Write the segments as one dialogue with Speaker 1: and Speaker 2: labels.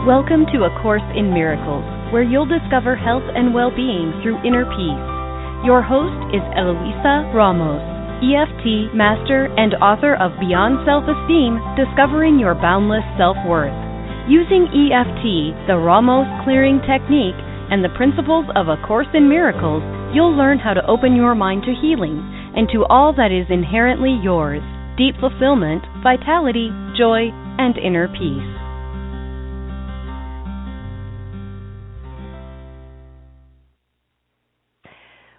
Speaker 1: Welcome to A Course in Miracles, where you'll discover health and well-being through inner peace. Your host is Eloisa Ramos, EFT master and author of Beyond Self-Esteem, Discovering Your Boundless Self-Worth. Using EFT, the Ramos clearing technique, and the principles of A Course in Miracles, you'll learn how to open your mind to healing and to all that is inherently yours: deep fulfillment, vitality, joy, and inner peace.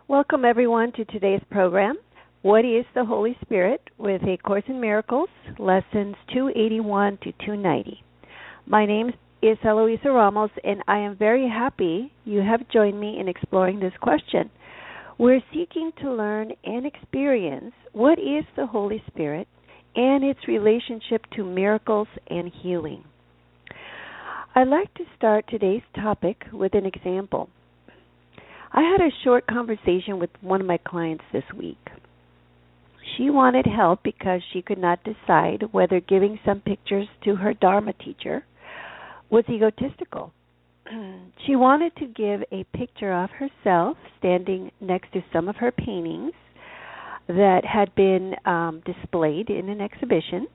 Speaker 2: Welcome, everyone, to today's program, What is the Holy Spirit? With A Course in Miracles, Lessons 281 to 290. My name is Eloisa Ramos, and I am very happy you have joined me in exploring this question. We're seeking to learn and experience what is the Holy Spirit and its relationship to miracles and healing. I'd like to start today's topic with an example. I had a short conversation with one of my clients this week. She wanted help because she could not decide whether giving some pictures to her Dharma teacher was egotistical. She wanted to give a picture of herself standing next to some of her paintings that had been displayed in an exhibition,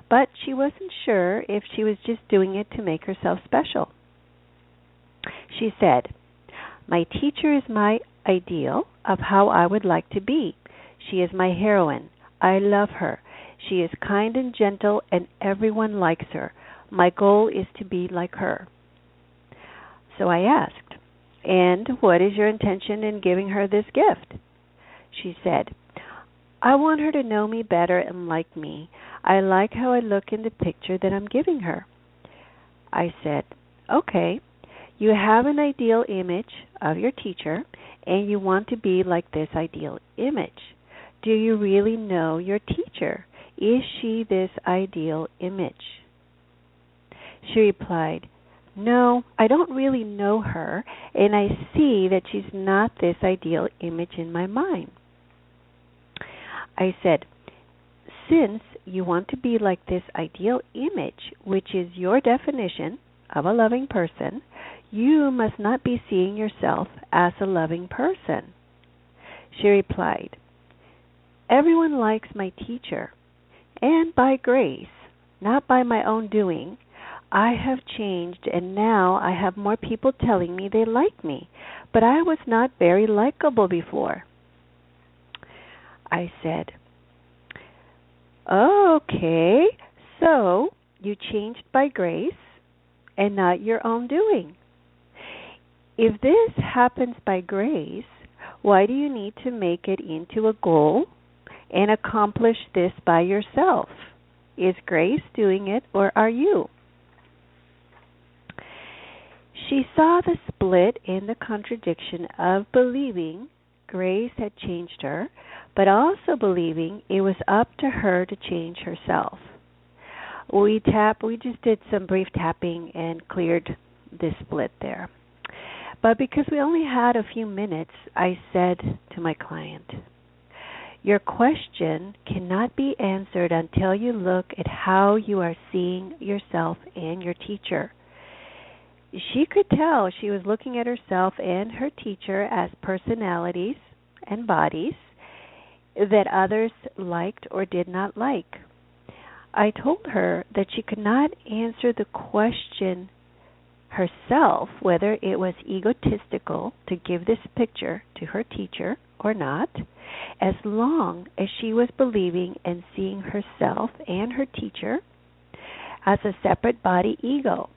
Speaker 2: but she wasn't sure if she was just doing it to make herself special. She said, "My teacher is my ideal of how I would like to be. She is my heroine. I love her. She is kind and gentle, and everyone likes her. My goal is to be like her." So I asked, "And what is your intention in giving her this gift?" She said, "I want her to know me better and like me. I like how I look in the picture that I'm giving her." I said, "Okay. You have an ideal image of your teacher, and you want to be like this ideal image. Do you really know your teacher? Is she this ideal image?" She replied, "No, I don't really know her, and I see that she's not this ideal image in my mind." I said, "Since you want to be like this ideal image, which is your definition of a loving person, you must not be seeing yourself as a loving person." She replied, "Everyone likes my teacher, and by grace, not by my own doing, I have changed, and now I have more people telling me they like me, but I was not very likable before." I said, "Okay, so you changed by grace and not your own doing. If this happens by grace, why do you need to make it into a goal and accomplish this by yourself? Is grace doing it, or are you?" She saw the split in the contradiction of believing grace had changed her, but also believing it was up to her to change herself. We just did some brief tapping and cleared this split there. But because we only had a few minutes, I said to my client, "Your question cannot be answered until you look at how you are seeing yourself and your teacher." She could tell she was looking at herself and her teacher as personalities and bodies that others liked or did not like. I told her that she could not answer the question herself whether it was egotistical to give this picture to her teacher or not, as long as she was believing and seeing herself and her teacher as a separate body ego.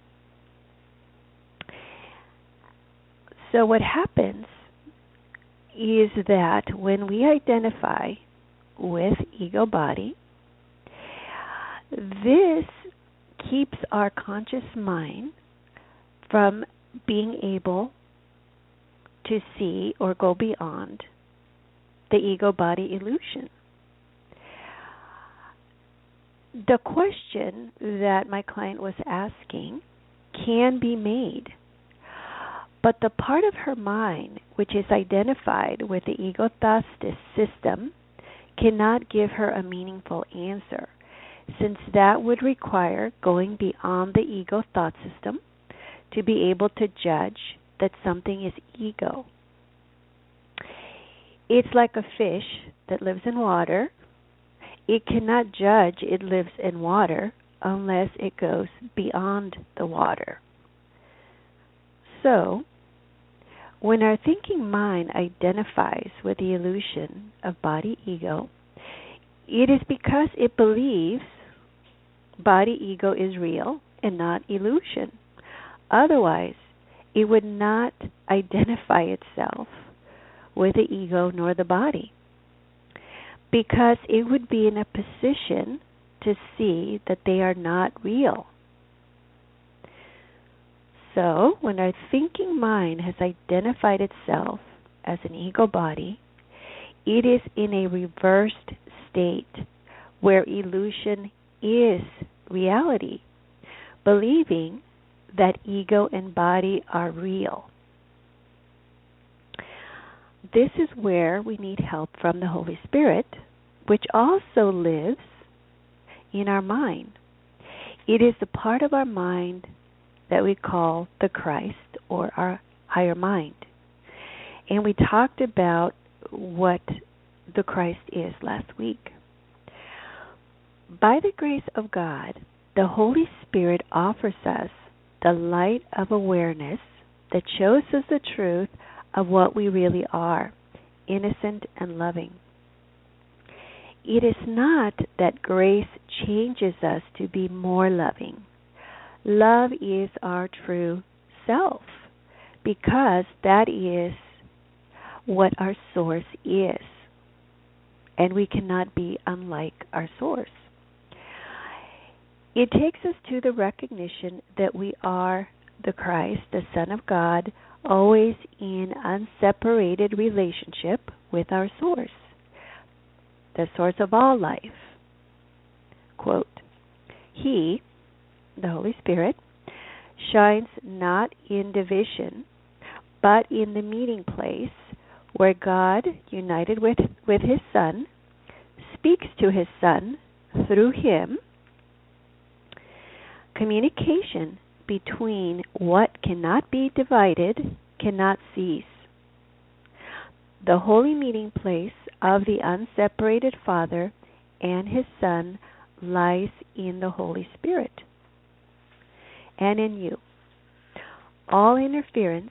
Speaker 2: So what happens is that when we identify with ego body, this keeps our conscious mind from being able to see or go beyond the ego body illusion. The question that my client was asking can be made, but the part of her mind which is identified with the ego thought system cannot give her a meaningful answer, since that would require going beyond the ego thought system to be able to judge that something is ego. It's like a fish that lives in water. It cannot judge it lives in water unless it goes beyond the water. So, when our thinking mind identifies with the illusion of body-ego, it is because it believes body-ego is real and not illusion. Otherwise, it would not identify itself with the ego nor the body, because it would be in a position to see that they are not real. So, when our thinking mind has identified itself as an ego body, it is in a reversed state where illusion is reality, believing that ego and body are real. This is where we need help from the Holy Spirit, which also lives in our mind. It is the part of our mind that we call the Christ, or our higher mind. And we talked about what the Christ is last week. By the grace of God, the Holy Spirit offers us the light of awareness that shows us the truth of what we really are, innocent and loving. It is not that grace changes us to be more loving. Love is our true self, because that is what our source is, and we cannot be unlike our source. It takes us to the recognition that we are the Christ, the Son of God, always in unseparated relationship with our source, the source of all life. Quote, He, the Holy Spirit, shines not in division, but in the meeting place where God, united with His Son, speaks to His Son through Him. Communication between what cannot be divided cannot cease. The holy meeting place of the unseparated Father and His Son lies in the Holy Spirit and in you. All interference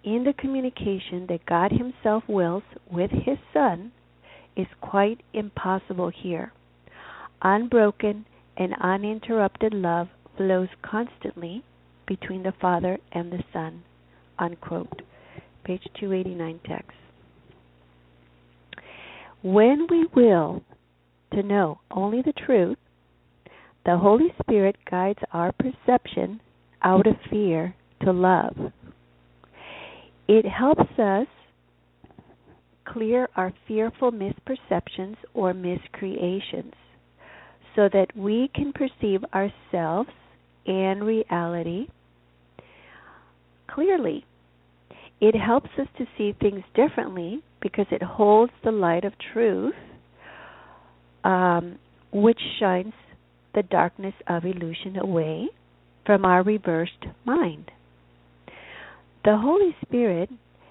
Speaker 2: in the communication that God Himself wills with His Son is quite impossible here. Unbroken and uninterrupted love flows constantly between the Father and the Son. Unquote. Page 289 text. When we will to know only the truth, the Holy Spirit guides our perception out of fear to love. It helps us clear our fearful misperceptions or miscreations so that we can perceive ourselves and reality clearly. It helps us to see things differently because it holds the light of truth, which shines the darkness of illusion away from our reversed mind. The Holy Spirit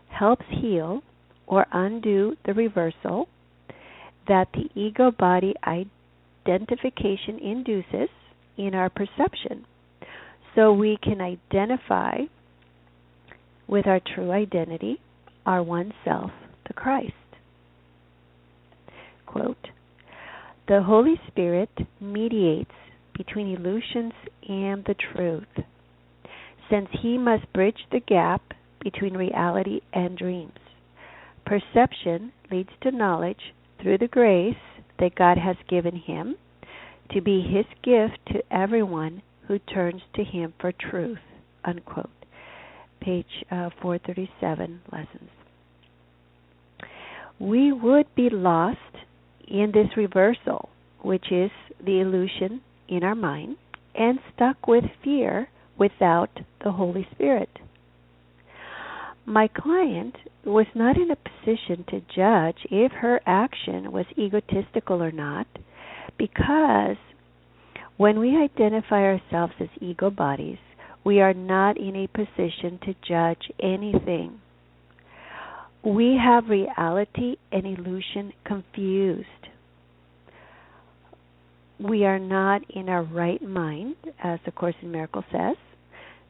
Speaker 2: helps heal or undo the reversal that the ego-body identification induces in our perception, so we can identify with our true identity, our one self, the Christ. Quote, the Holy Spirit mediates between illusions and the truth, since He must bridge the gap between reality and dreams. Perception leads to knowledge through the grace that God has given Him to be His gift to everyone who turns to Him for truth. Unquote. Page 437, Lessons. We would be lost in this reversal, which is the illusion in our mind, and stuck with fear without the Holy Spirit. My client was not in a position to judge if her action was egotistical or not, because when we identify ourselves as ego bodies, We are not in a position to judge anything. We have reality and illusion confused. We are not in our right mind, as the Course in Miracles says,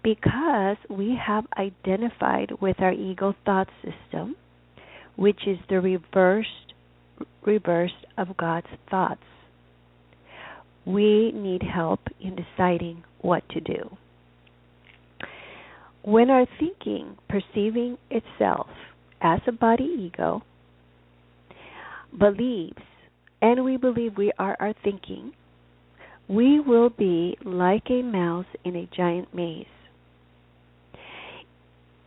Speaker 2: because we have identified with our ego thought system, which is the reverse of God's thoughts. We need help in deciding what to do. When our thinking, perceiving itself as a body ego, believes, and we believe we are our thinking, we will be like a mouse in a giant maze.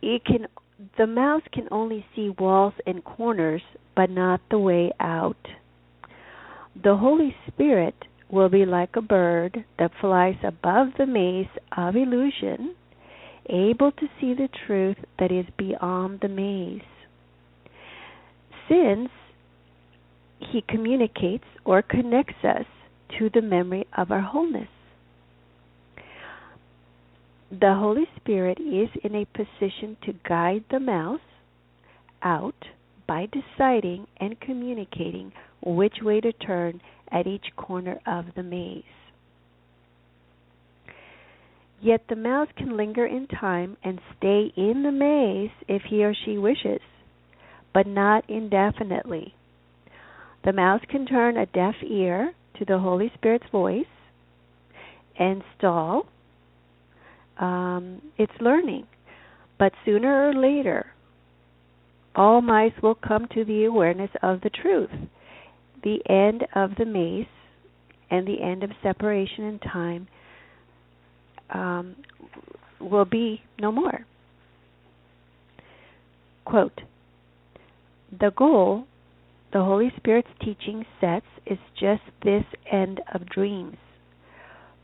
Speaker 2: The mouse can only see walls and corners, but not the way out. The Holy Spirit will be like a bird that flies above the maze of illusion, able to see the truth that is beyond the maze. Since He communicates or connects us to the memory of our wholeness. The Holy Spirit is in a position to guide the mouse out by deciding and communicating which way to turn at each corner of the maze. Yet the mouse can linger in time and stay in the maze if he or she wishes, but not indefinitely. The mouse can turn a deaf ear to the Holy Spirit's voice and stall its learning, but sooner or later, all mice will come to the awareness of the truth, the end of the maze, and the end of separation in time will be no more. Quote, the goal the Holy Spirit's teaching sets is just this end of dreams.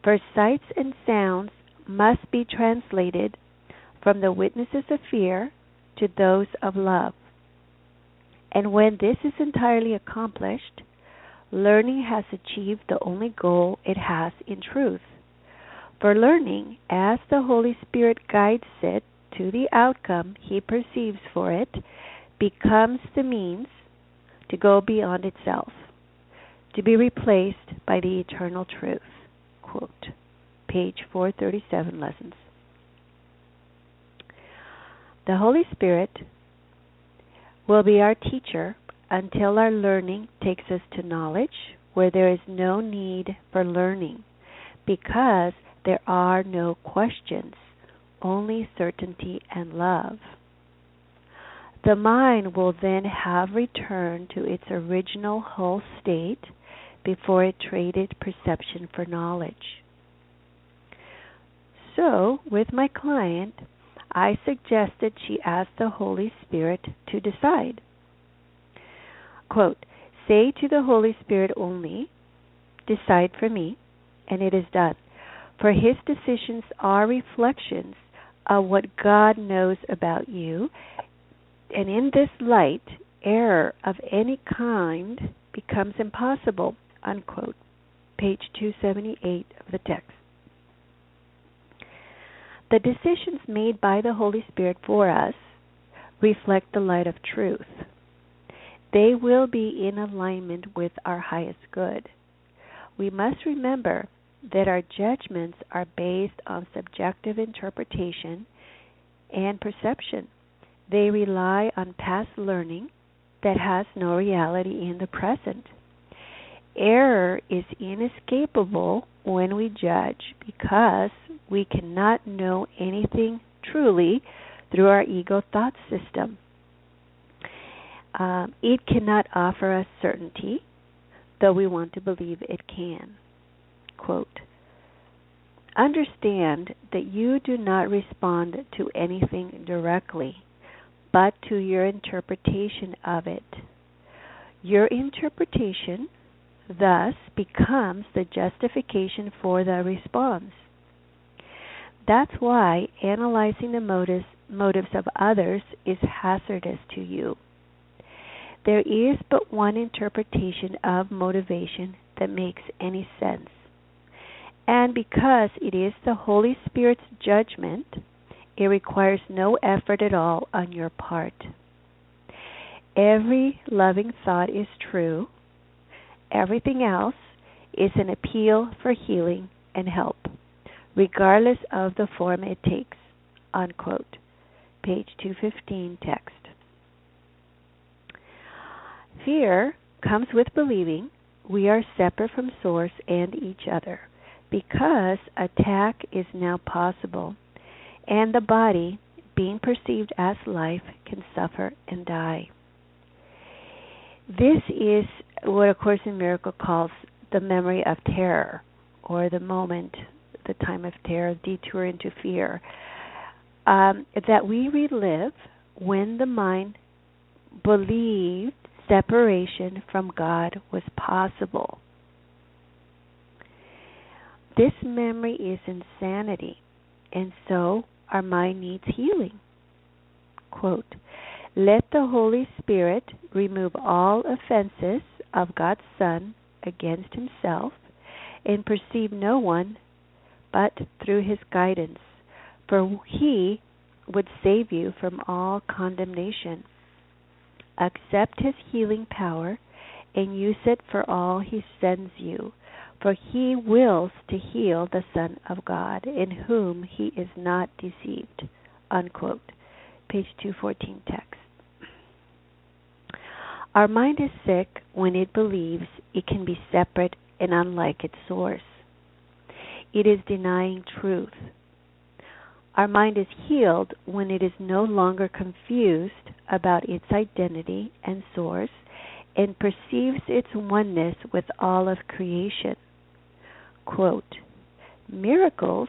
Speaker 2: For sights and sounds must be translated from the witnesses of fear to those of love. And when this is entirely accomplished, learning has achieved the only goal it has in truth. For learning, as the Holy Spirit guides it to the outcome He perceives for it, becomes the means to go beyond itself, to be replaced by the eternal truth. Quote, page 437, Lessons. The Holy Spirit will be our teacher until our learning takes us to knowledge where there is no need for learning, because there are no questions, only certainty and love. The mind will then have returned to its original whole state before it traded perception for knowledge. So, with my client, I suggested she ask the Holy Spirit to decide. Quote, say to the Holy Spirit only, decide for me, and it is done. For His decisions are reflections of what God knows about you, and in this light, error of any kind becomes impossible, unquote. Page 278 of the text. The decisions made by the Holy Spirit for us reflect the light of truth. They will be in alignment with our highest good. We must remember that our judgments are based on subjective interpretation and perception. They rely on past learning that has no reality in the present. Error is inescapable when we judge because we cannot know anything truly through our ego thought system. It cannot offer us certainty, though we want to believe it can. Quote, understand that you do not respond to anything directly, but to your interpretation of it. Your interpretation thus becomes the justification for the response. That's why analyzing the motives of others is hazardous to you. There is but one interpretation of motivation that makes any sense, And because it is the Holy Spirit's judgment, it requires no effort at all on your part. Every loving thought is true. Everything else is an appeal for healing and help, regardless of the form it takes. Unquote. Page 215 text. Fear comes with believing we are separate from Source and each other, because attack is now possible, and the body, being perceived as life, can suffer and die. This is what A Course in Miracles calls the memory of terror, or the moment, the time of terror, detour into fear, that we relive when the mind believed separation from God was possible. This memory is insanity, and so our mind needs healing. Quote, "Let the Holy Spirit remove all offenses of God's Son against himself, and perceive no one but through his guidance, for he would save you from all condemnation. Accept his healing power and use it for all he sends you, for he wills to heal the Son of God, in whom he is not deceived." Unquote. Page 214 text. Our mind is sick when it believes it can be separate and unlike its source. It is denying truth. Our mind is healed when it is no longer confused about its identity and source and perceives its oneness with all of creation. Quote, "Miracles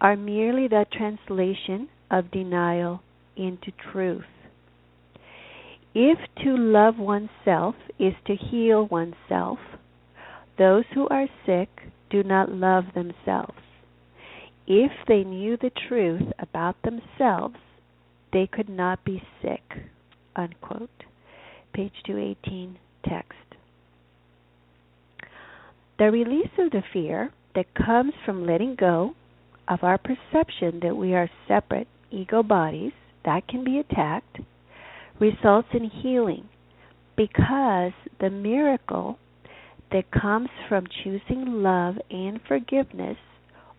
Speaker 2: are merely the translation of denial into truth. If to love oneself is to heal oneself, those who are sick do not love themselves. If they knew the truth about themselves, they could not be sick." Unquote. Page 218 text. The release of the fear that comes from letting go of our perception that we are separate ego bodies that can be attacked results in healing, because the miracle that comes from choosing love and forgiveness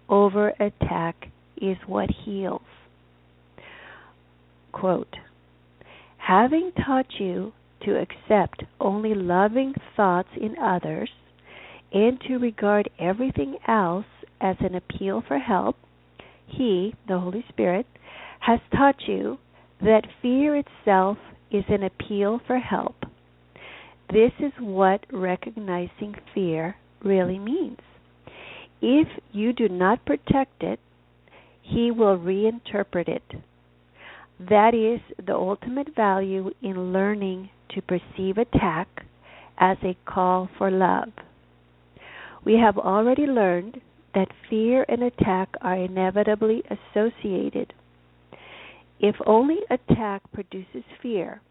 Speaker 2: over attack is what heals. Quote, "Having taught you to accept only loving thoughts in others and to regard everything else as an appeal for help, he, the Holy Spirit, has taught you that fear itself is an appeal for help. This is what recognizing fear really means. If you do not protect it, he will reinterpret it. That is the ultimate value in learning to perceive attack as a call for love. We have already learned that fear and attack are inevitably associated. If only attack produces fear,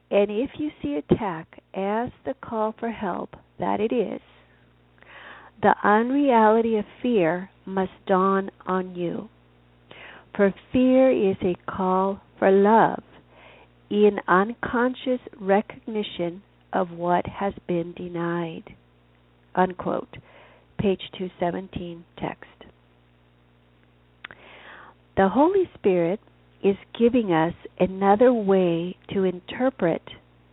Speaker 2: and if you see attack as the call for help that it is, the unreality of fear must dawn on you. For fear is a call for love in unconscious recognition of what has been denied." Unquote. Page 217 text. The Holy Spirit is giving us another way to interpret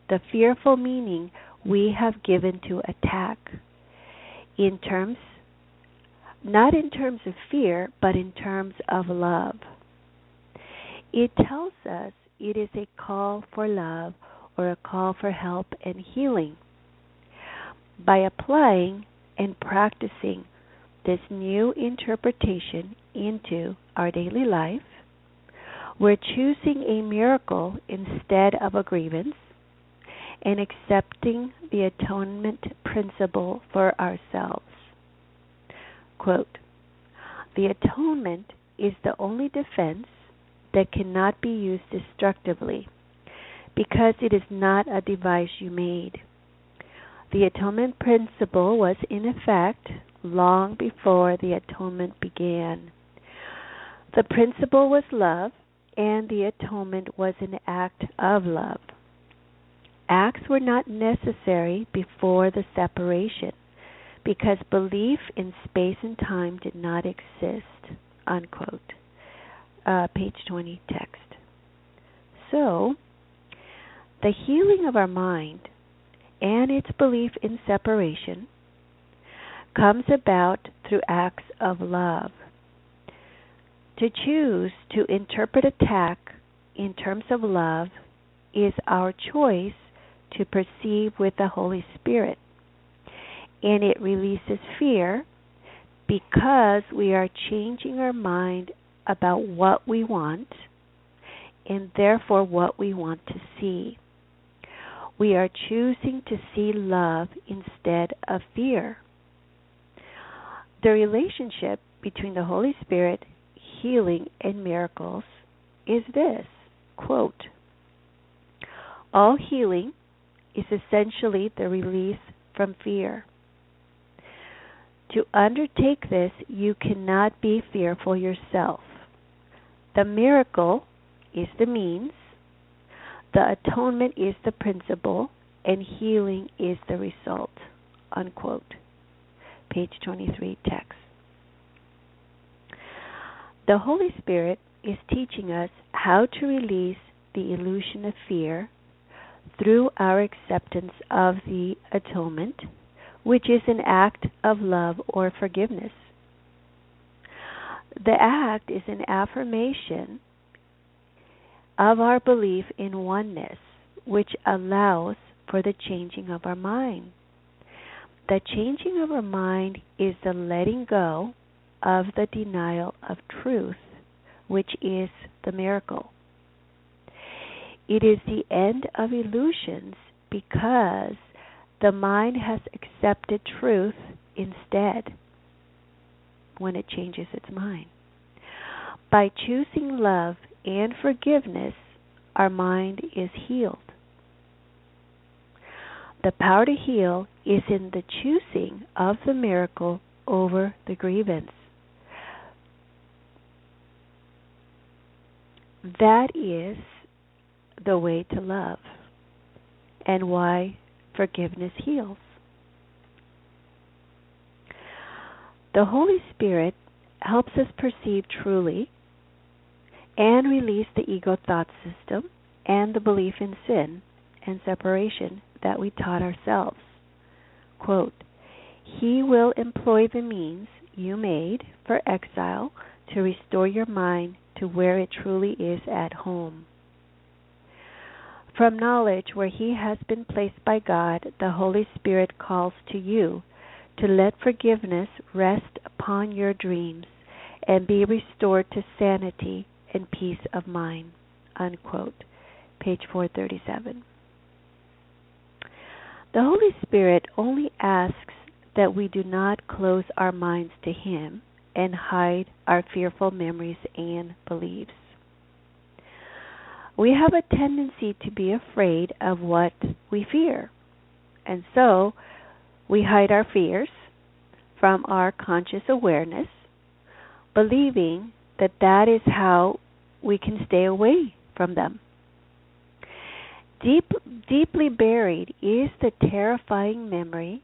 Speaker 2: the fearful meaning we have given to attack, in terms, not in terms of fear, but in terms of love. It tells us it is a call for love or a call for help and healing. By applying and practicing this new interpretation into our daily life, we're choosing a miracle instead of a grievance and accepting the atonement principle for ourselves. Quote, "The atonement is the only defense that cannot be used destructively, because it is not a device you made. The atonement principle was in effect long before the atonement began. The principle was love, and the atonement was an act of love. Acts were not necessary before the separation, because belief in space and time did not exist, unquote. Page 20 text. So, the healing of our mind and its belief in separation comes about through acts of love. To choose to interpret attack in terms of love is our choice to perceive with the Holy Spirit, and it releases fear because we are changing our mind about what we want and therefore what we want to see. We are choosing to see love instead of fear. The relationship between the Holy Spirit, healing, and miracles is this, quote, all healing is essentially the release from fear. To undertake this, you cannot be fearful yourself. The miracle is the means, the atonement is the principle, and healing is the result, unquote. Page 23 text. The Holy Spirit is teaching us how to release the illusion of fear through our acceptance of the atonement, which is an act of love or forgiveness. The act is an affirmation of our belief in oneness, which allows for the changing of our mind. The changing of our mind is the letting go of the denial of truth, which is the miracle. It is the end of illusions because the mind has accepted truth instead when it changes its mind. By choosing love and forgiveness, our mind is healed. The power to heal is in the choosing of the miracle over the grievance. That is the way to love and why forgiveness heals. The Holy Spirit helps us perceive truly and release the ego thought system and the belief in sin and separation that we taught ourselves. Quote, He will employ the means you made for exile to restore your mind to where it truly is at home. From knowledge where He has been placed by God, the Holy Spirit calls to you to let forgiveness rest upon your dreams and be restored to sanity and peace of mind. Unquote. Page 437. The Holy Spirit only asks that we do not close our minds to Him and hide our fearful memories and beliefs. We have a tendency to be afraid of what we fear, and so we hide our fears from our conscious awareness, believing that that is how we can stay away from them. Deeply buried is the terrifying memory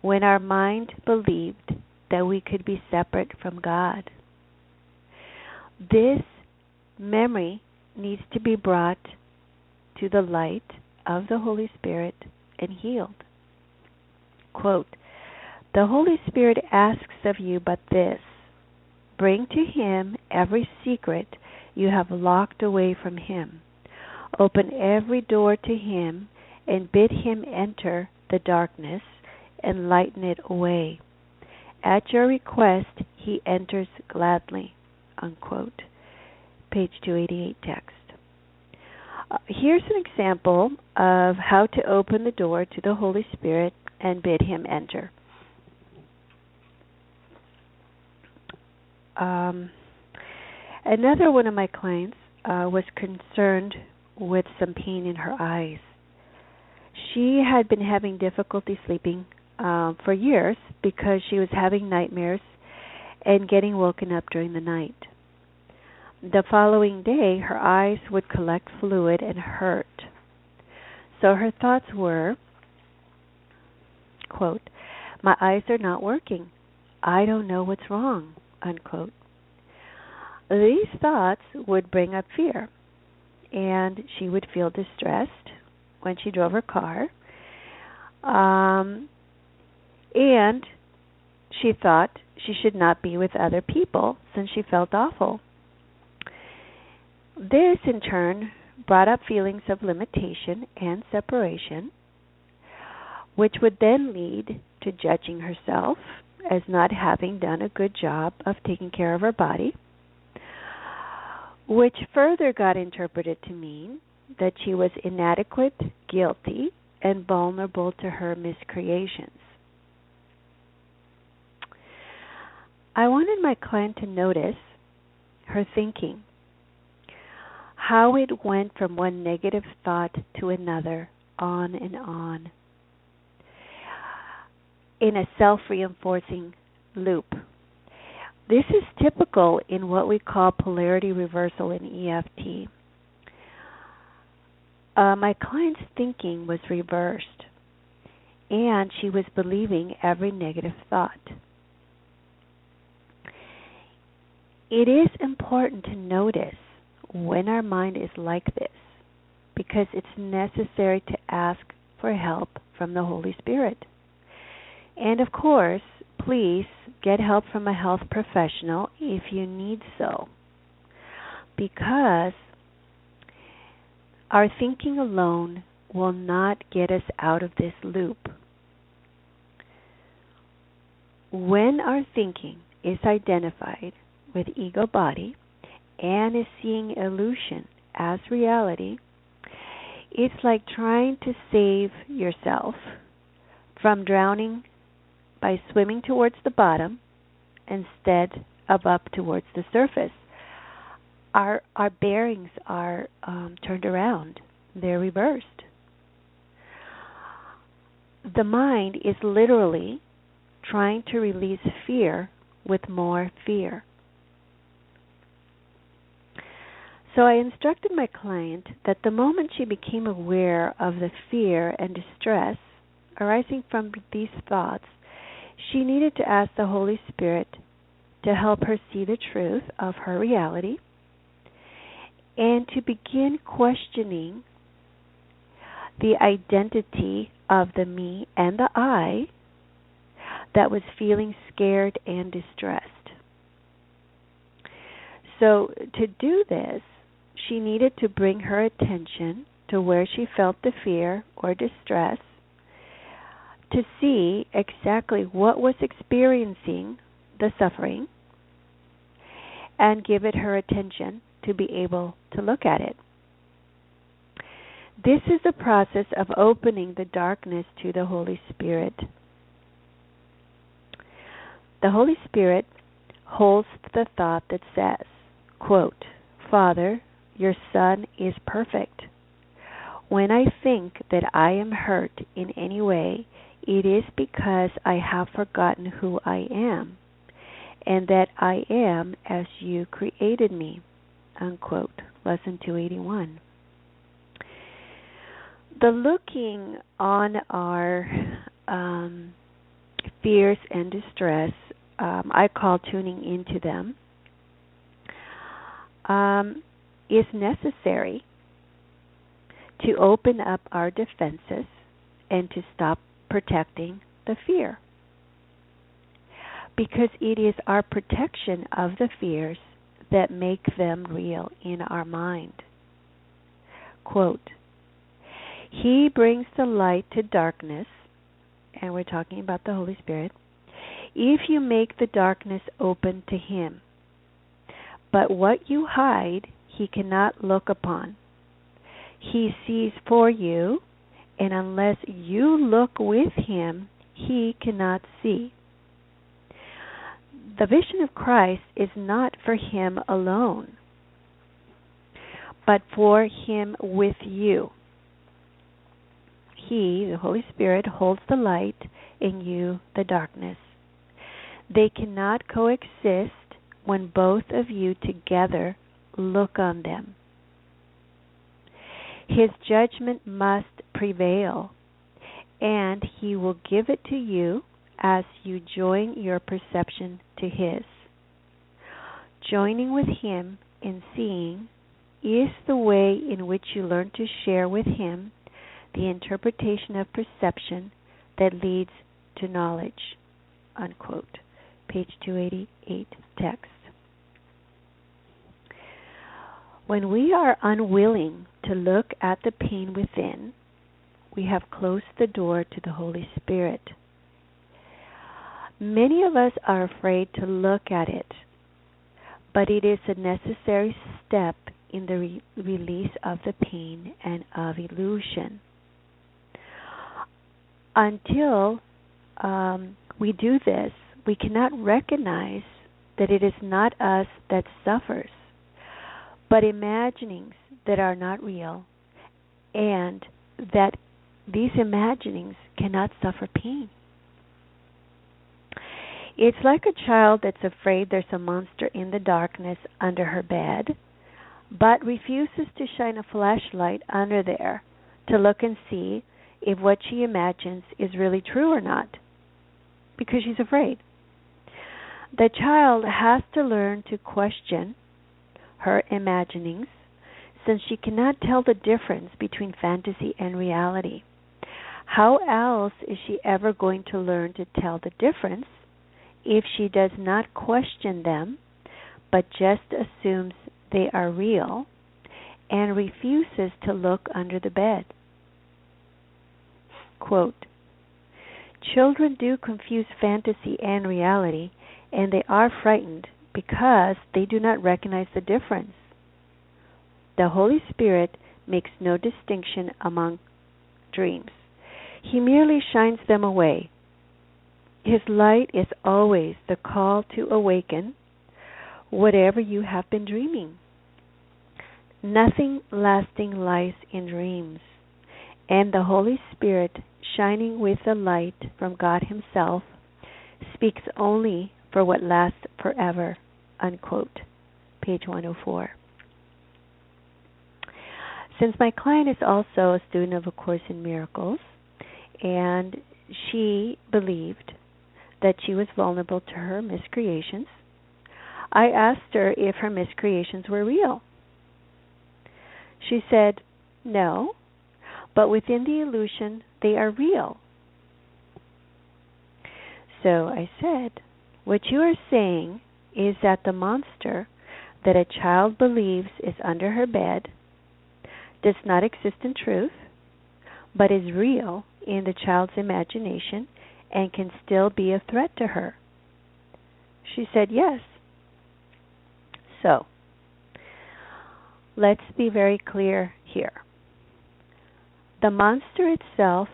Speaker 2: when our mind believed that we could be separate from God. This memory needs to be brought to the light of the Holy Spirit and healed. Quote, The Holy Spirit asks of you but this, bring to Him every secret you have locked away from Him. Open every door to Him and bid Him enter the darkness and lighten it away. At your request, He enters gladly. Unquote. Page 288 text. Here's an example of how to open the door to the Holy Spirit and bid Him enter. Another one of my clients was concerned with some pain in her eyes. She had been having difficulty sleeping for years because she was having nightmares and getting woken up during the night. The following day, her eyes would collect fluid and hurt. So her thoughts were, quote, "My eyes are not working. I don't know what's wrong," unquote. These thoughts would bring up fear, and she would feel distressed when she drove her car. And she thought she should not be with other people since she felt awful. This, in turn, brought up feelings of limitation and separation, which would then lead to judging herself as not having done a good job of taking care of her body, which further got interpreted to mean that she was inadequate, guilty, and vulnerable to her miscreations. I wanted my client to notice her thinking, how it went from one negative thought to another, on and on, in a self-reinforcing loop. This is typical in what we call polarity reversal in EFT. My client's thinking was reversed, and she was believing every negative thought. It is important to notice when our mind is like this, because it's necessary to ask for help from the Holy Spirit. And of course, please get help from a health professional if you need so, because our thinking alone will not get us out of this loop. When our thinking is identified with ego body and is seeing illusion as reality, it's like trying to save yourself from drowning by swimming towards the bottom instead of up towards the surface. Our bearings are turned around. They're reversed. The mind is literally trying to release fear with more fear. So I instructed my client that the moment she became aware of the fear and distress arising from these thoughts, she needed to ask the Holy Spirit to help her see the truth of her reality and to begin questioning the identity of the me and the I that was feeling scared and distressed. So to do this, she needed to bring her attention to where she felt the fear or distress to see exactly what was experiencing the suffering and give it her attention to be able to look at it. This is the process of opening the darkness to the Holy Spirit. The Holy Spirit holds the thought that says, quote, "Father, your Son is perfect. When I think that I am hurt in any way, it is because I have forgotten who I am, and that I am as you created me." Unquote. Lesson 281. The looking on our fears and distress, I call tuning into them, is necessary to open up our defenses and to stop protecting the fear. Because it is our protection of the fears that make them real in our mind. Quote, "He brings the light to darkness," and we're talking about the Holy Spirit, "if you make the darkness open to him. But what you hide, he cannot look upon. He sees for you, and unless you look with him, he cannot see." The vision of Christ is not for him alone, but for him with you. He, the Holy Spirit, holds the light and you the darkness. They cannot coexist when both of you together look on them. His judgment must prevail, and he will give it to you as you join your perception to his. Joining with him in seeing is the way in which you learn to share with him the interpretation of perception that leads to knowledge. Unquote. Page 288, text. When we are unwilling to look at the pain within, we have closed the door to the Holy Spirit. Many of us are afraid to look at it, but it is a necessary step in the release of the pain and of illusion. Until we do this, we cannot recognize that it is not us that suffers, but imaginings that are not real, and that these imaginings cannot suffer pain. It's like a child that's afraid there's a monster in the darkness under her bed, but refuses to shine a flashlight under there to look and see if what she imagines is really true or not, because she's afraid. The child has to learn to question her imaginings, since she cannot tell the difference between fantasy and reality. How else is she ever going to learn to tell the difference if she does not question them, but just assumes they are real and refuses to look under the bed? Quote, children do confuse fantasy and reality, and they are frightened because they do not recognize the difference. The Holy Spirit makes no distinction among dreams. He merely shines them away. His light is always the call to awaken whatever you have been dreaming. Nothing lasting lies in dreams, and the Holy Spirit, shining with the light from God Himself, speaks only for what lasts forever. Unquote. Page 104. Since my client is also a student of A Course in Miracles, and she believed that she was vulnerable to her miscreations, I asked her if her miscreations were real. She said, no, but within the illusion, they are real. So I said, what you are saying is that the monster that a child believes is under her bed does not exist in truth, but is real in the child's imagination and can still be a threat to her. She said yes. So, let's be very clear here. The monster itself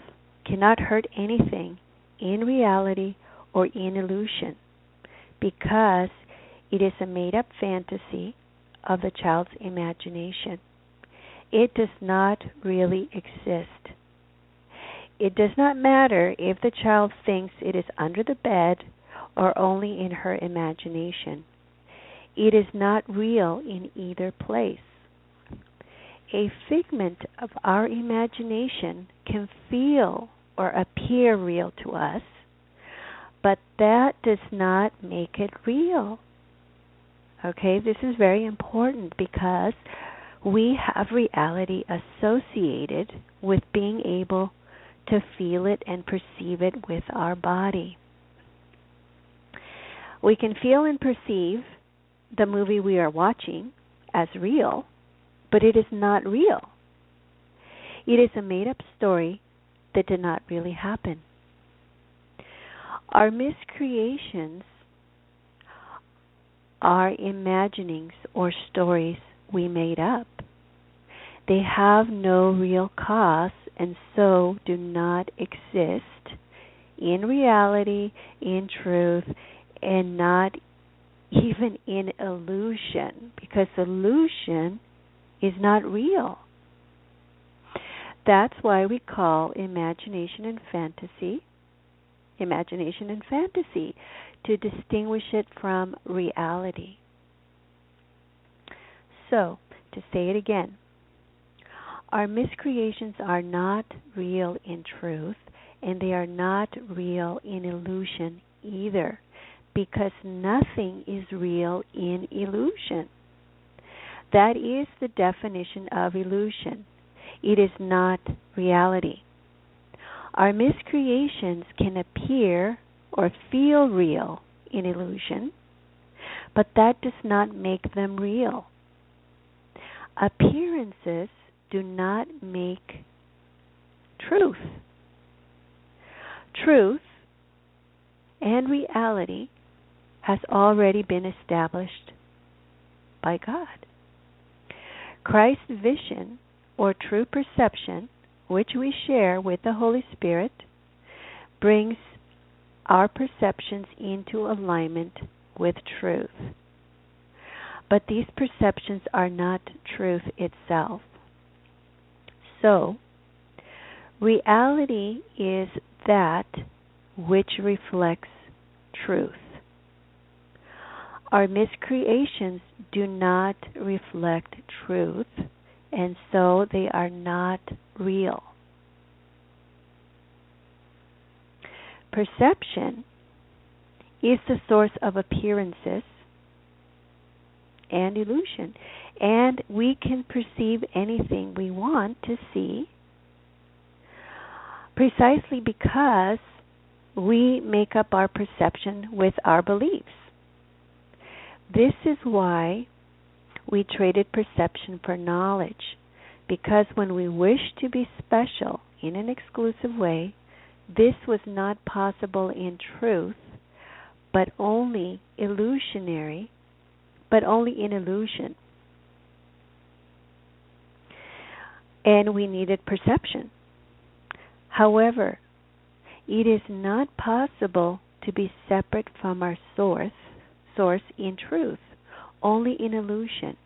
Speaker 2: cannot hurt anything in reality or in illusion, because it is a made-up fantasy of the child's imagination. It does not really exist. It does not matter if the child thinks it is under the bed or only in her imagination. It is not real in either place. A figment of our imagination can feel or appear real to us, but that does not make it real. Okay, this is very important because we have reality associated with being able to feel it and perceive it with our body. We can feel and perceive the movie we are watching as real, but it is not real. It is a made-up story that did not really happen. Our miscreations are imaginings or stories we made up. They have no real cause and so do not exist in reality, in truth, and not even in illusion, because illusion is not real. That's why we call imagination and fantasy imagination, and fantasy to distinguish it from reality. So, to say it again, our miscreations are not real in truth, and they are not real in illusion either, because nothing is real in illusion. That is the definition of illusion. It is not reality. Our miscreations can appear or feel real in illusion, but that does not make them real. Appearances do not make truth. Truth and reality has already been established by God. Christ's vision, or true perception, which we share with the Holy Spirit, brings our perceptions into alignment with truth. But these perceptions are not truth itself. So, reality is that which reflects truth. Our miscreations do not reflect truth, and so they are not real. Perception is the source of appearances and illusion, and we can perceive anything we want to see precisely because we make up our perception with our beliefs. This is why we traded perception for knowledge, because when we wish to be special in an exclusive way, this was not possible in truth, but only illusionary, but only in illusion. And we needed perception. However, it is not possible to be separate from our source in truth, only in illusion.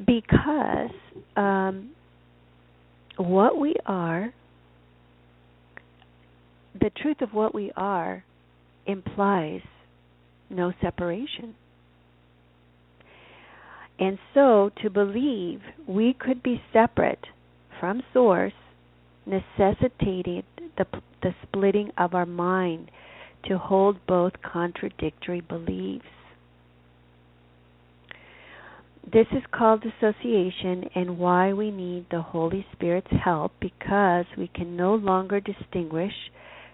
Speaker 2: Because what we are, the truth of what we are implies no separation. And so to believe we could be separate from source necessitated the splitting of our mind to hold both contradictory beliefs. This is called dissociation, and why we need the Holy Spirit's help, because we can no longer distinguish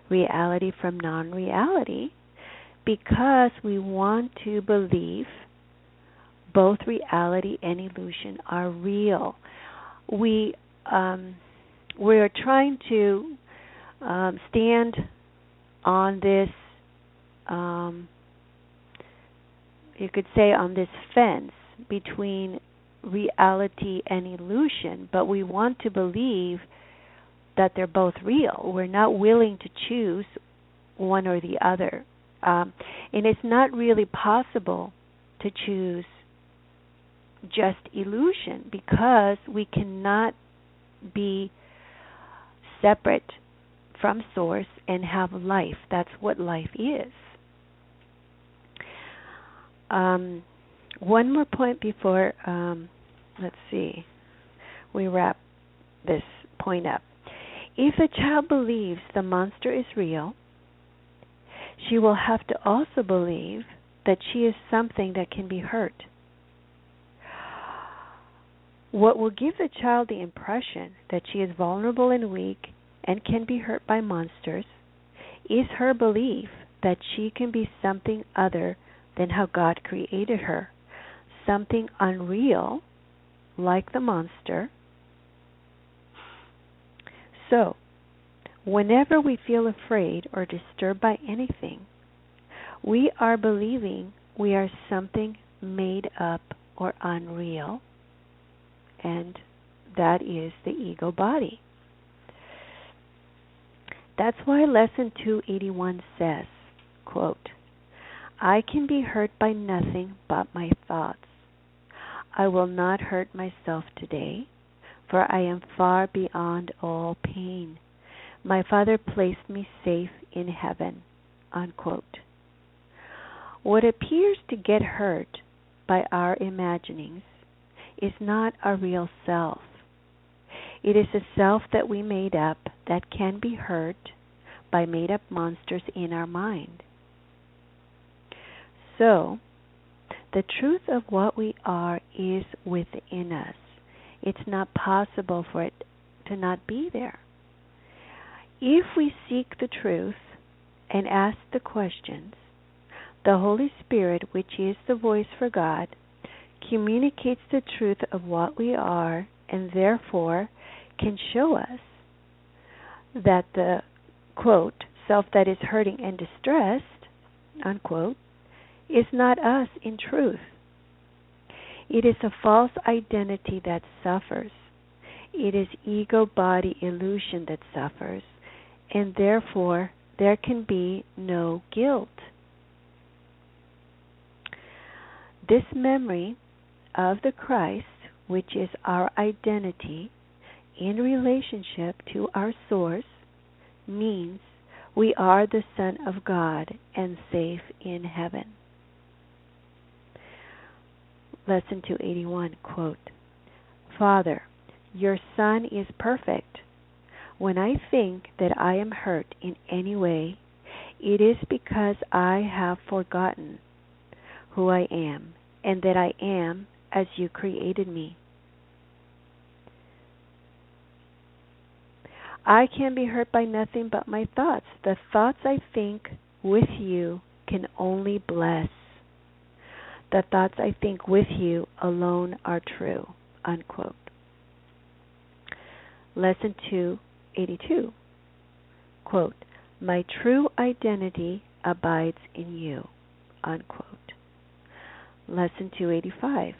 Speaker 2: reality from non-reality, because we want to believe both reality and illusion are real. We're trying to stand on this, you could say, on this fence between reality and illusion, but we want to believe that they're both real. We're not willing to choose one or the other. And it's not really possible to choose just illusion, because we cannot be separate from source and have life. That's what life is. One more point before, we wrap this point up. If a child believes the monster is real, she will have to also believe that she is something that can be hurt. What will give the child the impression that she is vulnerable and weak and can be hurt by monsters is her belief that she can be something other than how God created her, something unreal like the monster. So, whenever we feel afraid or disturbed by anything, we are believing we are something made up or unreal, and that is the ego body. That's why Lesson 281 says, quote, "I can be hurt by nothing but my thoughts. I will not hurt myself today, for I am far beyond all pain. My Father placed me safe in heaven, unquote. What appears to get hurt by our imaginings is not our real self. It is a self that we made up that can be hurt by made-up monsters in our mind. So, the truth of what we are is within us. It's not possible for it to not be there. If we seek the truth and ask the questions, the Holy Spirit, which is the voice for God, communicates the truth of what we are and therefore can show us that the, quote, self that is hurting and distressed, unquote, is not us in truth. It is a false identity that suffers. It is ego-body illusion that suffers, and therefore there can be no guilt. This memory of the Christ, which is our identity in relationship to our source, means we are the Son of God and safe in heaven. Lesson 281, quote, Father, your Son is perfect. When I think that I am hurt in any way, it is because I have forgotten who I am and that I am as you created me. I can be hurt by nothing but my thoughts. The thoughts I think with you can only bless. The thoughts I think with you alone are true, unquote. Lesson 282, quote, my true identity abides in you, unquote. Lesson 285,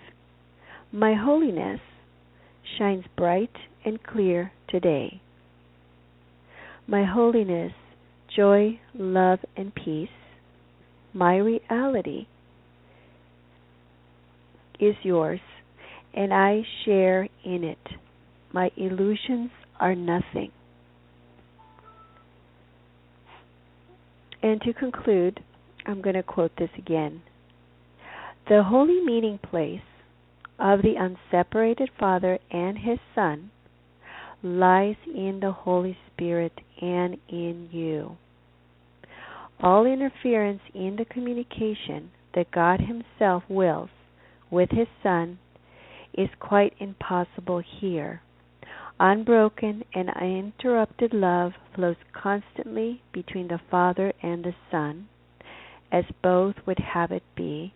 Speaker 2: my holiness shines bright and clear today. My holiness, joy, love, and peace, my reality is yours, and I share in it. My illusions are nothing. And to conclude, I'm going to quote this again. The holy meeting place of the unseparated Father and His Son lies in the Holy Spirit and in you. All interference in the communication that God Himself wills with His Son is quite impossible here. Unbroken and uninterrupted love flows constantly between the Father and the Son, as both would have it be,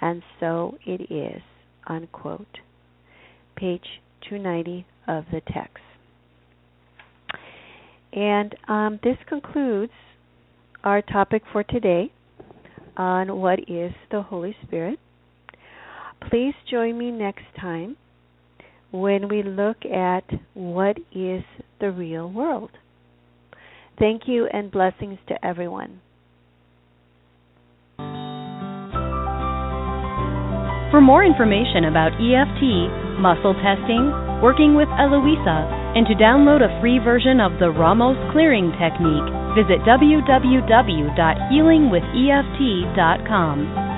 Speaker 2: and so it is, unquote. Page 290 of the text. And this concludes our topic for today on what is the Holy Spirit. Please join me next time when we look at what is the real world. Thank you and blessings to everyone.
Speaker 1: For more information about EFT, muscle testing, working with Eloisa, and to download a free version of the Ramos clearing technique, visit www.healingwitheft.com.